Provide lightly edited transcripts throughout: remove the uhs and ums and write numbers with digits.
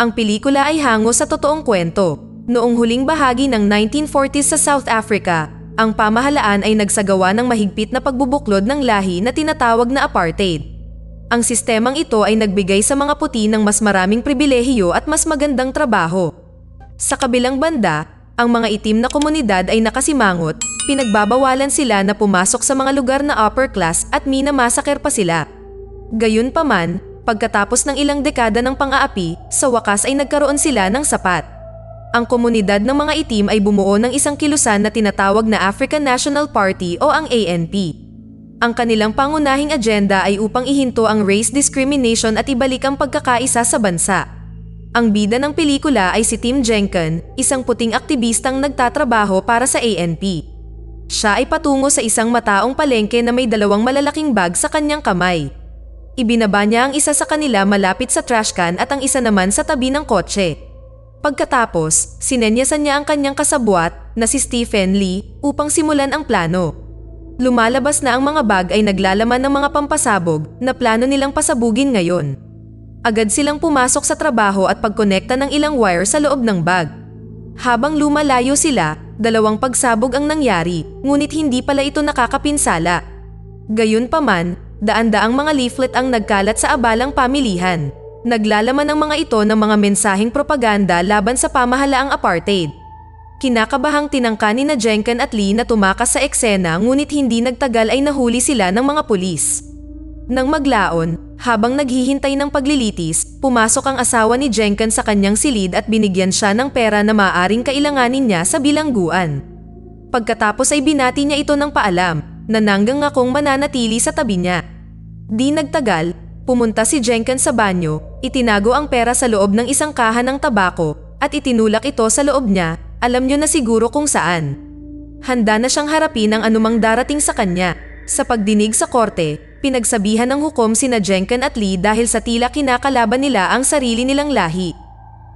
Ang pelikula ay hango sa totoong kwento. Noong huling bahagi ng 1940s sa South Africa, ang pamahalaan ay nagsagawa ng mahigpit na pagbubuklod ng lahi na tinatawag na apartheid. Ang sistemang ito ay nagbigay sa mga puti ng mas maraming pribilehiyo at mas magandang trabaho. Sa kabilang banda, ang mga itim na komunidad ay nakasimangot, pinagbabawalan sila na pumasok sa mga lugar na upper class at minamasaker pa sila. Gayunpaman, pagkatapos ng ilang dekada ng pang-aapi, sa wakas ay nagkaroon sila ng sapat. Ang komunidad ng mga itim ay bumuo ng isang kilusan na tinatawag na African National Party o ang ANP. Ang kanilang pangunahing agenda ay upang ihinto ang race discrimination at ibalik ang pagkakaisa sa bansa. Ang bida ng pelikula ay si Tim Jenkin, isang puting aktivistang nagtatrabaho para sa ANP. Siya ay patungo sa isang mataong palengke na may dalawang malalaking bag sa kanyang kamay. Ibinaba niya ang isa sa kanila malapit sa trash can at ang isa naman sa tabi ng kotse. Pagkatapos, sinenyasan niya ang kanyang kasabwat na si Stephen Lee upang simulan ang plano. Lumalabas na ang mga bag ay naglalaman ng mga pampasabog na plano nilang pasabugin ngayon. Agad silang pumasok sa trabaho at pagkonekta ng ilang wire sa loob ng bag. Habang lumalayo sila, dalawang pagsabog ang nangyari, ngunit hindi pala ito nakakapinsala. Gayunpaman, daan-daang mga leaflet ang nagkalat sa abalang pamilihan. Naglalaman ang mga ito ng mga mensaheng propaganda laban sa pamahalaang apartheid. Kinakabahang tinangka ni Jenkin at Lee na tumakas sa eksena ngunit hindi nagtagal ay nahuli sila ng mga pulis. Nang maglaon, habang naghihintay ng paglilitis, pumasok ang asawa ni Jenkin sa kanyang silid at binigyan siya ng pera na maaaring kailanganin niya sa bilangguan. Pagkatapos ay binati niya ito ng paalam na nanggang akong mananatili sa tabi niya. Di nagtagal, pumunta si Jenkin sa banyo, itinago ang pera sa loob ng isang kaha ng tabako at itinulak ito sa loob niya. Alam niyo na siguro kung saan. Handa na siyang harapin ang anumang darating sa kanya. Sa pagdinig sa korte, pinagsabihan ng hukom sina Jenkin at Lee dahil sa tila kinakalaban nila ang sarili nilang lahi.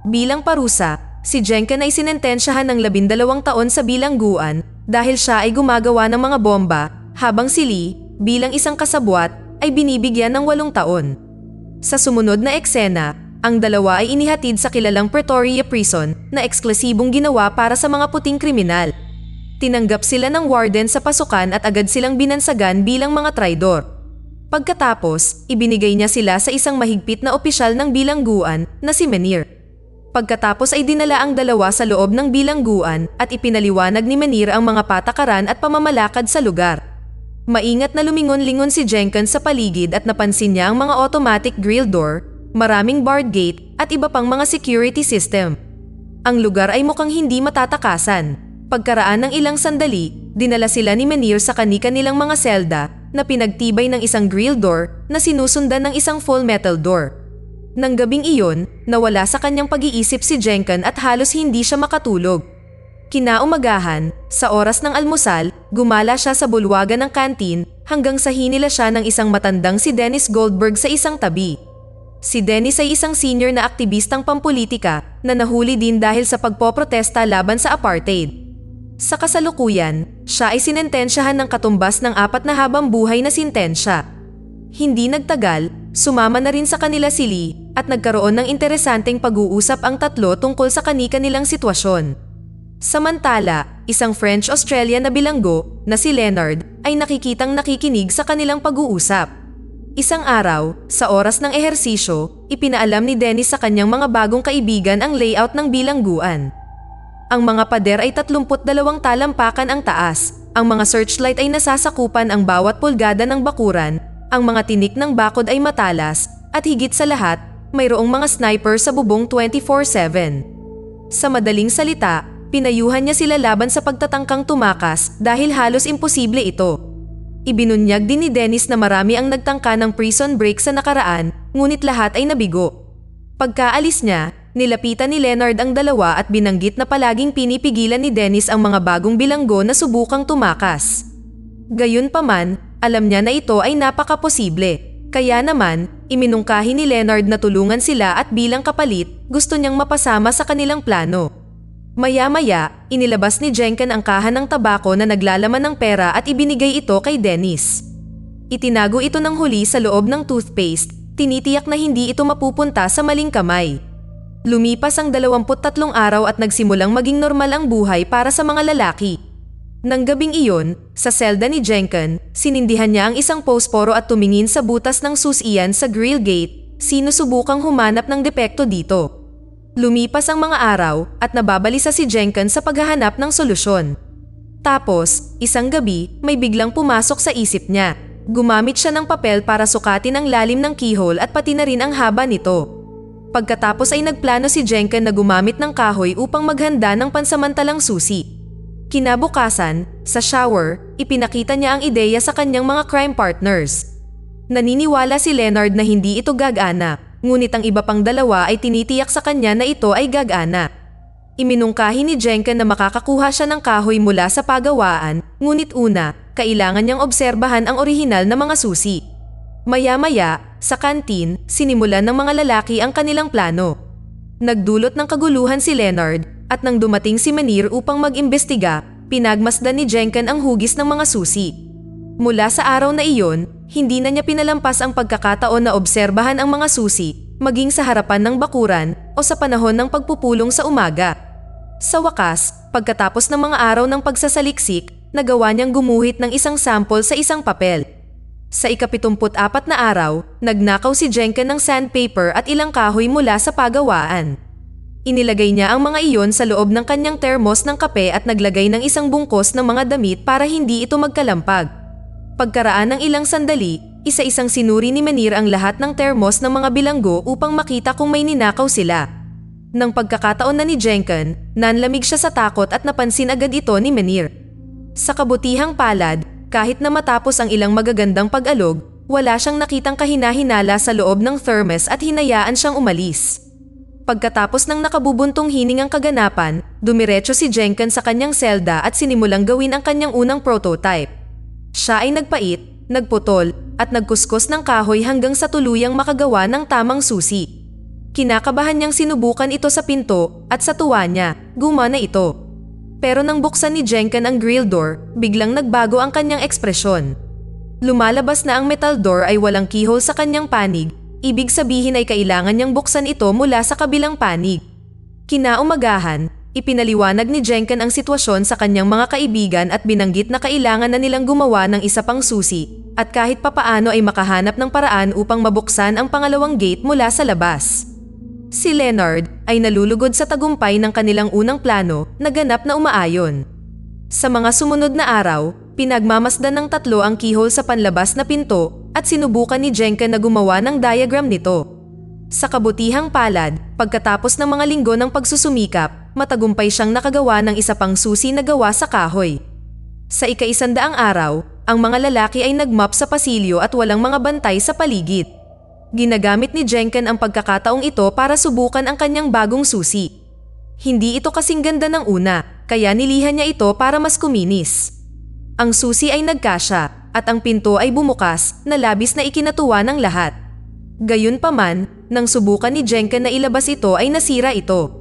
Bilang parusa, si Jenkin ay sinentensyahan ng 12 taon sa bilangguan dahil siya ay gumagawa ng mga bomba, habang si Lee, bilang isang kasabwat, ay binibigyan ng 8 taon. Sa sumunod na eksena, ang dalawa ay inihatid sa kilalang Pretoria Prison na eksklusibong ginawa para sa mga puting kriminal. Tinanggap sila ng warden sa pasukan at agad silang binansagan bilang mga traidor. Pagkatapos, ibinigay niya sila sa isang mahigpit na opisyal ng bilangguan na si Menir. Pagkatapos ay dinala ang dalawa sa loob ng bilangguan at ipinaliwanag ni Menir ang mga patakaran at pamamalakad sa lugar. Maingat na lumingon-lingon si Jenkin sa paligid at napansin niya ang mga automatic grill door, maraming barred gate at iba pang mga security system. Ang lugar ay mukhang hindi matatakasan. Pagkaraan ng ilang sandali, dinala sila ni Menir sa kani-kanilang mga selda na pinagtibay ng isang grill door na sinusundan ng isang full metal door. Nang gabing iyon, nawala sa kanyang pag-iisip si Jenkin at halos hindi siya makatulog. Kinaumagahan, sa oras ng almusal, gumala siya sa bulwagan ng kantin hanggang sa hinila siya ng isang matandang si Dennis Goldberg sa isang tabi. Si Dennis ay isang senior na aktivistang pampolitika na nahuli din dahil sa pagpoprotesta laban sa apartheid. Sa kasalukuyan, siya ay sinentensyahan ng katumbas ng 4 na habang buhay na sintensya. Hindi nagtagal, sumama na rin sa kanila si Lee at nagkaroon ng interesanteng pag-uusap ang tatlo tungkol sa kani-kanilang sitwasyon. Samantala, isang French-Australian na bilanggo na si Leonard ay nakikitang nakikinig sa kanilang pag-uusap. Isang araw, sa oras ng ehersisyo, ipinaalam ni Dennis sa kanyang mga bagong kaibigan ang layout ng bilangguan. Ang mga pader ay 32 talampakan ang taas, ang mga searchlight ay nasasakupan ang bawat pulgada ng bakuran, ang mga tinik ng bakod ay matalas, at higit sa lahat, mayroong mga sniper sa bubong 24/7. Sa madaling salita, pinayuhan niya sila laban sa pagtatangkang tumakas dahil halos imposible ito. Ibinunyag din ni Dennis na marami ang nagtangka ng prison break sa nakaraan, ngunit lahat ay nabigo. Pagkaalis niya, nilapitan ni Leonard ang dalawa at binanggit na palaging pinipigilan ni Dennis ang mga bagong bilanggo na subukang tumakas. Gayunpaman, alam niya na ito ay napakaposible. Kaya naman, iminungkahi ni Leonard na tulungan sila at bilang kapalit, gusto niyang mapasama sa kanilang plano. Maya-maya, inilabas ni Jenkin ang kaha ng tabako na naglalaman ng pera at ibinigay ito kay Dennis. Itinago ito ng huli sa loob ng toothpaste, tinitiyak na hindi ito mapupunta sa maling kamay. Lumipas ang 23 araw at nagsimulang maging normal ang buhay para sa mga lalaki. Nang gabing iyon, sa selda ni Jenken, sinindihan niya ang isang posporo at tumingin sa butas ng susian sa grill gate, sinusubukang humanap ng depekto dito. Lumipas ang mga araw at nababalisa si Jenken sa paghahanap ng solusyon. Tapos, isang gabi, may biglang pumasok sa isip niya. Gumamit siya ng papel para sukatin ang lalim ng keyhole at pati na rin ang haba nito. Pagkatapos ay nagplano si Jenken na gumamit ng kahoy upang maghanda ng pansamantalang susi. Kinabukasan, sa shower, ipinakita niya ang ideya sa kanyang mga crime partners. Naniniwala si Leonard na hindi ito gagana, ngunit ang iba pang dalawa ay tinitiyak sa kanya na ito ay gagana. Iminungkahi ni Jenken na makakakuha siya ng kahoy mula sa pagawaan, ngunit una, kailangan niyang obserbahan ang orihinal na mga susi. Maya-maya, sa kantin, sinimulan ng mga lalaki ang kanilang plano. Nagdulot ng kaguluhan si Leonard, at nang dumating si Manir upang mag-imbestiga, pinagmasdan ni Jenken ang hugis ng mga susi. Mula sa araw na iyon, hindi na niya pinalampas ang pagkakataon na obserbahan ang mga susi, maging sa harapan ng bakuran o sa panahon ng pagpupulong sa umaga. Sa wakas, pagkatapos ng mga araw ng pagsasaliksik, nagawa niyang gumuhit ng isang sample sa isang papel. Sa ika-74 na araw, nagnakaw si Jenken ng sandpaper at ilang kahoy mula sa pagawaan. Inilagay niya ang mga iyon sa loob ng kanyang termos ng kape at naglagay ng isang bungkos ng mga damit para hindi ito magkalampag. Pagkaraan ng ilang sandali, isa-isang sinuri ni Manir ang lahat ng termos ng mga bilanggo upang makita kung may ninakaw sila. Nang pagkakataon na ni Jenken, nanlamig siya sa takot at napansin agad ito ni Manir. Sa kabutihang palad, kahit na matapos ang ilang magagandang pag-alog, wala siyang nakitang kahina-hinala sa loob ng thermos at hinayaan siyang umalis. Pagkatapos ng nakabubuntong hiningang kaganapan, dumiretso si Jenken sa kanyang selda at sinimulang gawin ang kanyang unang prototype. Siya ay nagpait, nagputol, at nagkuskus ng kahoy hanggang sa tuluyang makagawa ng tamang susi. Kinakabahan niyang sinubukan ito sa pinto at sa tuwa niya, gumana ito. Pero nang buksan ni Jenken ang grill door, biglang nagbago ang kanyang ekspresyon. Lumalabas na ang metal door ay walang keyhole sa kanyang panig, ibig sabihin ay kailangan niyang buksan ito mula sa kabilang panig. Kinaumagahan, ipinaliwanag ni Jenken ang sitwasyon sa kanyang mga kaibigan at binanggit na kailangan na nilang gumawa ng isa pang susi at kahit papaano ay makahanap ng paraan upang mabuksan ang pangalawang gate mula sa labas. Si Leonard ay nalulugod sa tagumpay ng kanilang unang plano na ganap na umaayon. Sa mga sumunod na araw, pinagmamasdan ng tatlo ang keyhole sa panlabas na pinto at sinubukan ni Jenken na gumawa ng diagram nito. Sa kabutihang palad, pagkatapos ng mga linggo ng pagsusumikap, matagumpay siyang nakagawa ng isa pang susi na gawa sa kahoy. Sa ika-100 araw, ang mga lalaki ay nagmap sa pasilyo at walang mga bantay sa paligid. Ginagamit ni Jenken ang pagkakataong ito para subukan ang kanyang bagong susi. Hindi ito kasing ganda ng una, kaya nilihan niya ito para mas kuminis. Ang susi ay nagkasya at ang pinto ay bumukas na labis na ikinatuwa ng lahat. Gayunpaman, nang subukan ni Jenken na ilabas ito ay nasira ito.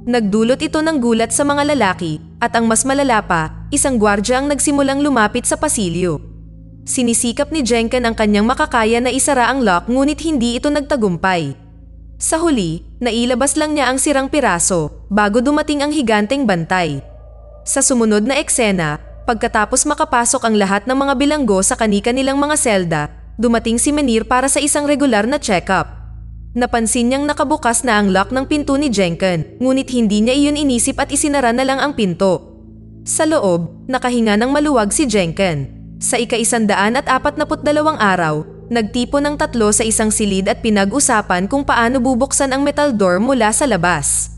Nagdulot ito ng gulat sa mga lalaki at ang mas malala pa, isang gwardya ang nagsimulang lumapit sa pasilyo. Sinisikap ni Jenken ang kanyang makakaya na isara ang lock ngunit hindi ito nagtagumpay. Sa huli, nailabas lang niya ang sirang piraso bago dumating ang higanteng bantay. Sa sumunod na eksena, pagkatapos makapasok ang lahat ng mga bilanggo sa kani-kanilang mga selda, dumating si Manir para sa isang regular na check-up. Napansin niyang nakabukas na ang lock ng pinto ni Jenken, ngunit hindi niya iyon inisip at isinara na lang ang pinto. Sa loob, nakahinga ng maluwag si Jenken. Sa ika-142 araw, nagtipon ng tatlo sa isang silid at pinag-usapan kung paano bubuksan ang metal door mula sa labas.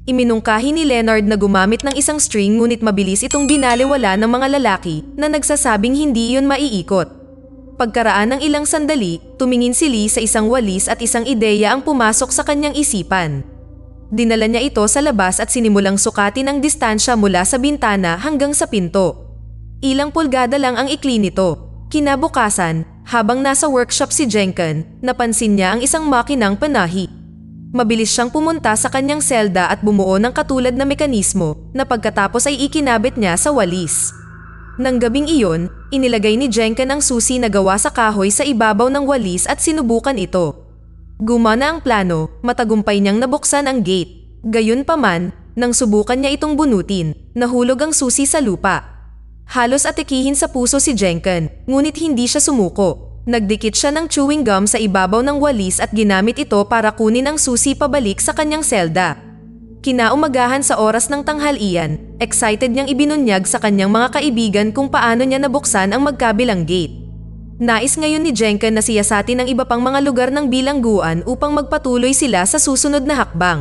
Iminungkahi ni Leonard na gumamit ng isang string ngunit mabilis itong binaliwala ng mga lalaki na nagsasabing hindi iyon maiikot. Pagkaraan ng ilang sandali, tumingin si Lee sa isang walis at isang ideya ang pumasok sa kanyang isipan. Dinala niya ito sa labas at sinimulang sukatin ang distansya mula sa bintana hanggang sa pinto. Ilang pulgada lang ang ikli nito. Kinabukasan, habang nasa workshop si Jenken, napansin niya ang isang makinang panahi. Mabilis siyang pumunta sa kanyang selda at bumuo ng katulad na mekanismo na pagkatapos ay ikinabit niya sa walis. Nang gabing iyon, inilagay ni Jenken ang susi na gawa sa kahoy sa ibabaw ng walis at sinubukan ito. Gumana ang plano, matagumpay niyang nabuksan ang gate. Gayunpaman, nang subukan niya itong bunutin, nahulog ang susi sa lupa. Halos atikihin sa puso si Jenken, ngunit hindi siya sumuko. Nagdikit siya ng chewing gum sa ibabaw ng walis at ginamit ito para kunin ang susi pabalik sa kanyang selda. Kinaumagahan sa oras ng tanghalian, excited niyang ibinunyag sa kanyang mga kaibigan kung paano niya nabuksan ang magkabilang gate. Nais ngayon ni Jenken na siyasatin ang iba pang mga lugar ng bilangguan upang magpatuloy sila sa susunod na hakbang.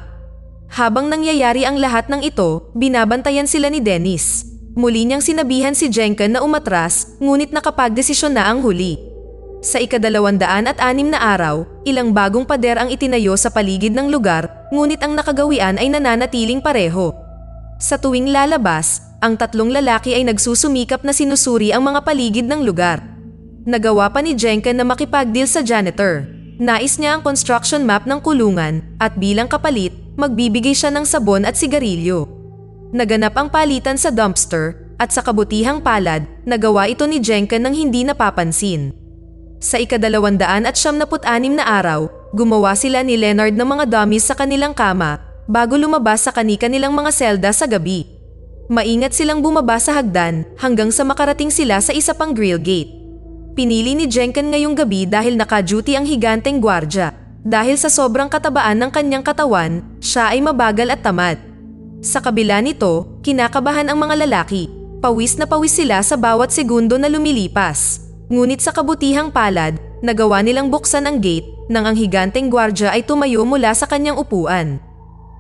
Habang nangyayari ang lahat ng ito, binabantayan sila ni Dennis. Muli niyang sinabihan si Jenken na umatras, ngunit nakapagdesisyon na ang huli. Sa ika-206 na araw, ilang bagong pader ang itinayo sa paligid ng lugar, ngunit ang nakagawian ay nananatiling pareho. Sa tuwing lalabas, ang tatlong lalaki ay nagsusumikap na sinusuri ang mga paligid ng lugar. Nagawa pa ni Jenken na makipag-deal sa janitor. Nais niya ang construction map ng kulungan at bilang kapalit, magbibigay siya ng sabon at sigarilyo. Naganap ang palitan sa dumpster at sa kabutihang palad, nagawa ito ni Jenken nang hindi napapansin. Sa ika-276 na araw, gumawa sila ni Leonard ng mga dummies sa kanilang kama bago lumabas sa kani-kanilang mga selda sa gabi. Maingat silang bumaba sa hagdan hanggang sa makarating sila sa isa pang grill gate. Pinili ni Jenken ngayong gabi dahil naka-duty ang higanteng gwardya. Dahil sa sobrang katabaan ng kanyang katawan, siya ay mabagal at tamad. Sa kabila nito, kinakabahan ang mga lalaki. Pawis na pawis sila sa bawat segundo na lumilipas. Ngunit sa kabutihang palad, nagawa nilang buksan ang gate nang ang higanteng gwardya ay tumayo mula sa kanyang upuan.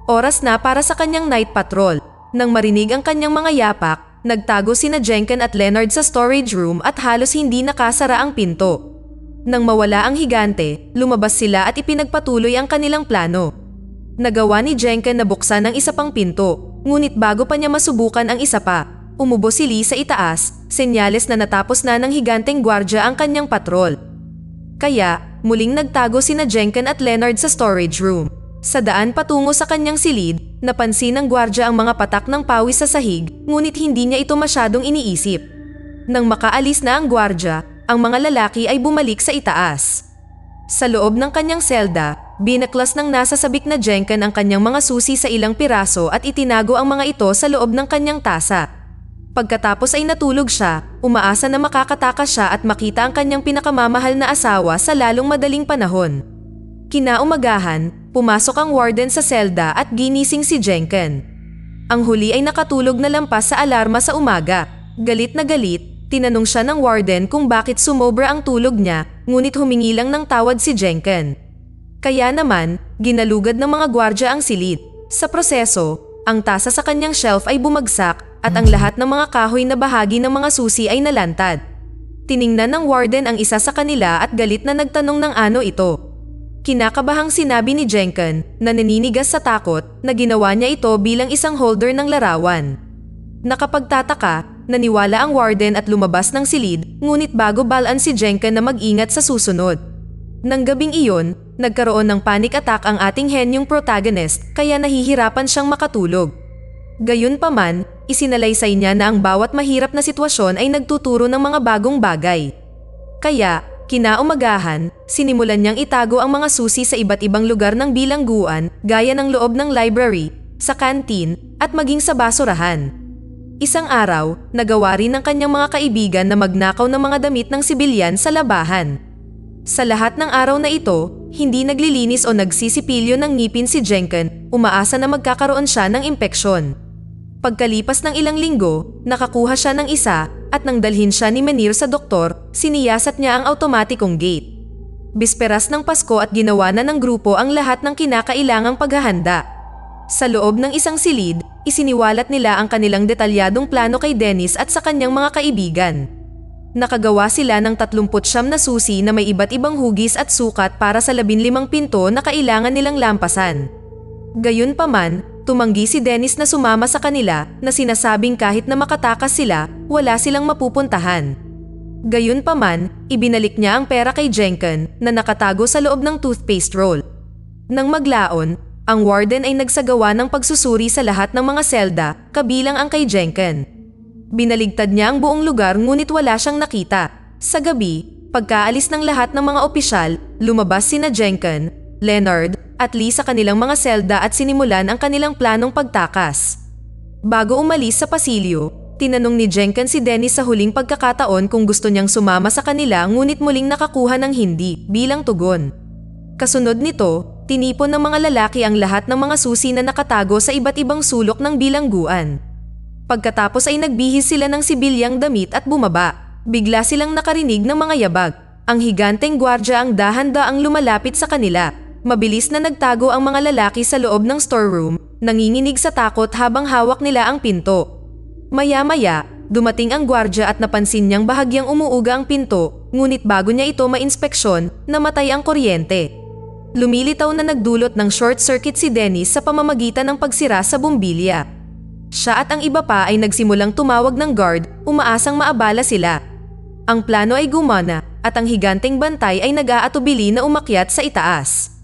Oras na para sa kanyang night patrol. Nang marinig ang kanyang mga yapak, nagtago sina Jenken at Leonard sa storage room at halos hindi nakasara ang pinto. Nang mawala ang higante, lumabas sila at ipinagpatuloy ang kanilang plano. Nagawa ni Jenken na buksan ang isa pang pinto, ngunit bago pa niya masubukan ang isa pa, umubo si Lee sa itaas, senyales na natapos na ng higanteng gwardya ang kanyang patrol. Kaya, muling nagtago sina Jenken at Leonard sa storage room. Sa daan patungo sa kanyang silid, napansin ng gwardya ang mga patak ng pawis sa sahig, ngunit hindi niya ito masyadong iniisip. Nang makaalis na ang gwardya, ang mga lalaki ay bumalik sa itaas. Sa loob ng kanyang selda, binaklas ng nasa sabik na Jenken ang kanyang mga susi sa ilang piraso at itinago ang mga ito sa loob ng kanyang tasa. Pagkatapos ay natulog siya, umaasa na makakatakas siya at makita ang kanyang pinakamamahal na asawa sa lalong madaling panahon. Kinaumagahan, pumasok ang warden sa selda at ginising si Jenken. Ang huli ay nakatulog na lampas sa alarma sa umaga. Galit na galit, tinanong siya ng warden kung bakit sumobra ang tulog niya, ngunit humingi lang ng tawad si Jenken. Kaya naman, ginalugad ng mga gwardya ang silid. Sa proseso, ang tasa sa kanyang shelf ay bumagsak at ang lahat ng mga kahoy na bahagi ng mga susi ay nalantad. Tiningnan ng warden ang isa sa kanila at galit na nagtanong ng ano ito. Kinakabahang sinabi ni Jenken na naninigas sa takot na ginawa niya ito bilang isang holder ng larawan. Nakapagtataka, naniwala ang warden at lumabas ng silid, ngunit bago balaan si Jenken na mag-ingat sa susunod. Nang gabing iyon, nagkaroon ng panic attack ang ating henyong protagonist kaya nahihirapan siyang makatulog. Gayunpaman, isinalaysay niya na ang bawat mahirap na sitwasyon ay nagtuturo ng mga bagong bagay. Kaya, kinaumagahan, sinimulan niyang itago ang mga susi sa iba't ibang lugar ng bilangguan gaya ng loob ng library, sa canteen, at maging sa basurahan. Isang araw, nagawa rin ng kanyang mga kaibigan na magnakaw ng mga damit ng sibilyan sa labahan. Sa lahat ng araw na ito, hindi naglilinis o nagsisipilyo ng ngipin si Jenken, umaasa na magkakaroon siya ng impeksyon. Pagkalipas ng ilang linggo, nakakuha siya ng isa at nang dalhin siya ni Menir sa doktor, siniyasat niya ang automatikong gate. Bisperas ng Pasko at ginawa na ng grupo ang lahat ng kinakailangang paghahanda. Sa loob ng isang silid, isiniwalat nila ang kanilang detalyadong plano kay Dennis at sa kanyang mga kaibigan. Nakagawa sila ng 39 na susi na may iba't ibang hugis at sukat para sa 15 pinto na kailangan nilang lampasan. Gayunpaman, tumanggi si Dennis na sumama sa kanila na sinasabing kahit na makatakas sila, wala silang mapupuntahan. Gayunpaman, ibinalik niya ang pera kay Jenken na nakatago sa loob ng toothpaste roll. Nang maglaon, ang warden ay nagsagawa ng pagsusuri sa lahat ng mga selda, kabilang ang kay Jenken. Binaligtad niya ang buong lugar ngunit wala siyang nakita. Sa gabi, pagkaalis ng lahat ng mga opisyal, lumabas sina Jenken, Leonard, at Lee sa kanilang mga selda at sinimulan ang kanilang planong pagtakas. Bago umalis sa pasilyo, tinanong ni Jenkins si Dennis sa huling pagkakataon kung gusto niyang sumama sa kanila ngunit muling nakakuha ng hindi bilang tugon. Kasunod nito, tinipon ng mga lalaki ang lahat ng mga susi na nakatago sa iba't ibang sulok ng bilangguan. Pagkatapos ay nagbihis sila ng sibilyang damit at bumaba. Bigla silang nakarinig ng mga yabag. Ang higanteng gwardya ang dahan-daang lumalapit sa kanila. Mabilis na nagtago ang mga lalaki sa loob ng storeroom, nanginginig sa takot habang hawak nila ang pinto. Maya-maya, dumating ang gwardya at napansin niyang bahagyang umuuga ang pinto, ngunit bago niya ito mainspeksyon, namatay ang kuryente. Lumilitaw na nagdulot ng short circuit si Dennis sa pamamagitan ng pagsira sa bumbilya. Siya at ang iba pa ay nagsimulang tumawag ng guard, umaasang maabala sila. Ang plano ay gumana at ang higanteng bantay ay nag-aatubili na umakyat sa itaas.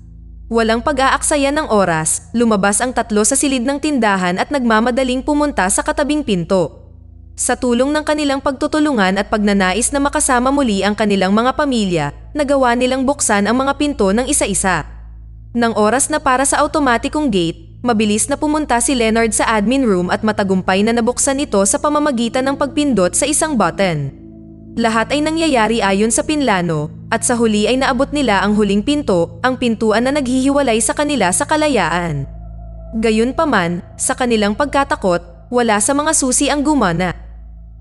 Walang pag-aaksaya ng oras, lumabas ang tatlo sa silid ng tindahan at nagmamadaling pumunta sa katabing pinto. Sa tulong ng kanilang pagtutulungan at pagnanais na makasama muli ang kanilang mga pamilya, nagawa nilang buksan ang mga pinto ng isa-isa. Nang oras na para sa automatikong gate, mabilis na pumunta si Leonard sa admin room at matagumpay na nabuksan ito sa pamamagitan ng pagpindot sa isang button. Lahat ay nangyayari ayon sa pinlano at sa huli ay naabot nila ang huling pinto, ang pintuan na naghihiwalay sa kanila sa kalayaan. Gayunpaman, sa kanilang pagkatakot, wala sa mga susi ang gumana.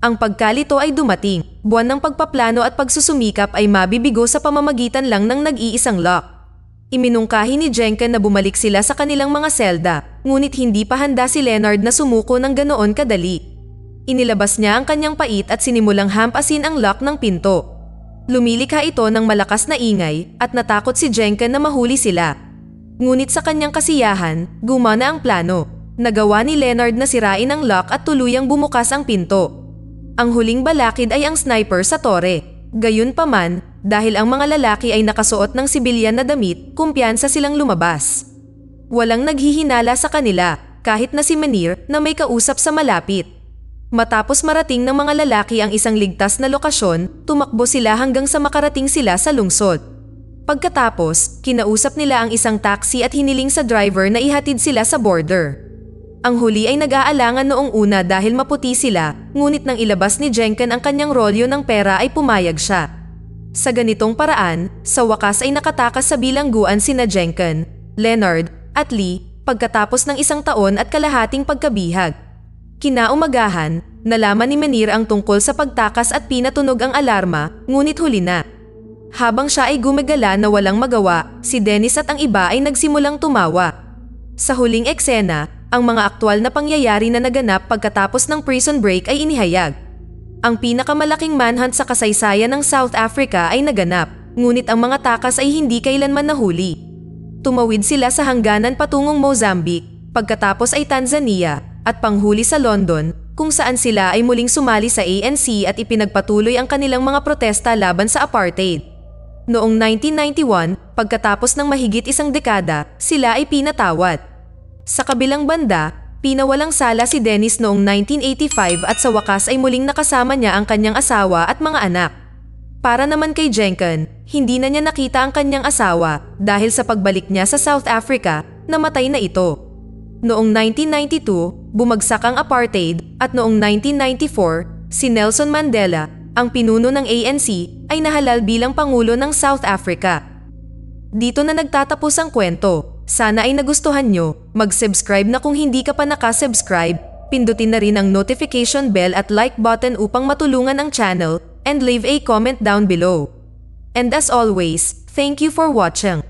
Ang pagkalito ay dumating, buwan ng pagpaplano at pagsusumikap ay mabibigo sa pamamagitan lang ng nag-iisang lock. Iminungkahi ni Jenkins na bumalik sila sa kanilang mga selda, ngunit hindi pa handa si Leonard na sumuko ng ganoon kadali. Inilabas niya ang kanyang pait at sinimulang hampasin ang lock ng pinto. Lumilikha ito ng malakas na ingay at natakot si Jenkins na mahuli sila. Ngunit sa kanyang kasiyahan, gumana ang plano. Nagawa ni Leonard na sirain ang lock at tuluyang bumukas ang pinto. Ang huling balakid ay ang sniper sa tore. Gayunpaman, dahil ang mga lalaki ay nakasuot ng sibilyan na damit, kumpiyansa silang lumabas. Walang naghihinala sa kanila, kahit na si Menir na may kausap sa malapit. Matapos marating ng mga lalaki ang isang ligtas na lokasyon, tumakbo sila hanggang sa makarating sila sa lungsod. Pagkatapos, kinausap nila ang isang taxi at hiniling sa driver na ihatid sila sa border. Ang huli ay nag-aalangan noong una dahil maputi sila, ngunit nang ilabas ni Jenkins ang kanyang rolyo ng pera ay pumayag siya. Sa ganitong paraan, sa wakas ay nakatakas sa bilangguan sina Jenkins, Leonard, at Lee, pagkatapos ng 1 taon at kalahating pagkabihag. Kinaumagahan, nalaman ni Menir ang tungkol sa pagtakas at pinatunog ang alarma, ngunit huli na. Habang siya ay gumagala na walang magawa, si Dennis at ang iba ay nagsimulang tumawa. Sa huling eksena, ang mga aktwal na pangyayari na naganap pagkatapos ng prison break ay inihayag. Ang pinakamalaking manhunt sa kasaysayan ng South Africa ay naganap, ngunit ang mga takas ay hindi kailanman nahuli. Tumawid sila sa hangganan patungong Mozambique, pagkatapos ay Tanzania, at panghuli sa London, kung saan sila ay muling sumali sa ANC at ipinagpatuloy ang kanilang mga protesta laban sa apartheid. Noong 1991, pagkatapos ng mahigit 1 dekada, sila ay pinatawad. Sa kabilang banda, pinawalang sala si Dennis noong 1985 at sa wakas ay muling nakasama niya ang kanyang asawa at mga anak. Para naman kay Jenkins, hindi na niya nakita ang kanyang asawa dahil sa pagbalik niya sa South Africa, namatay na ito. Noong 1992, bumagsak ang apartheid at noong 1994, si Nelson Mandela, ang pinuno ng ANC, ay nahalal bilang Pangulo ng South Africa. Dito na nagtatapos ang kwento. Sana ay nagustuhan nyo. Mag-subscribe na kung hindi ka pa nakasubscribe, pindutin na rin ang notification bell at like button upang matulungan ang channel, and leave a comment down below. And as always, thank you for watching.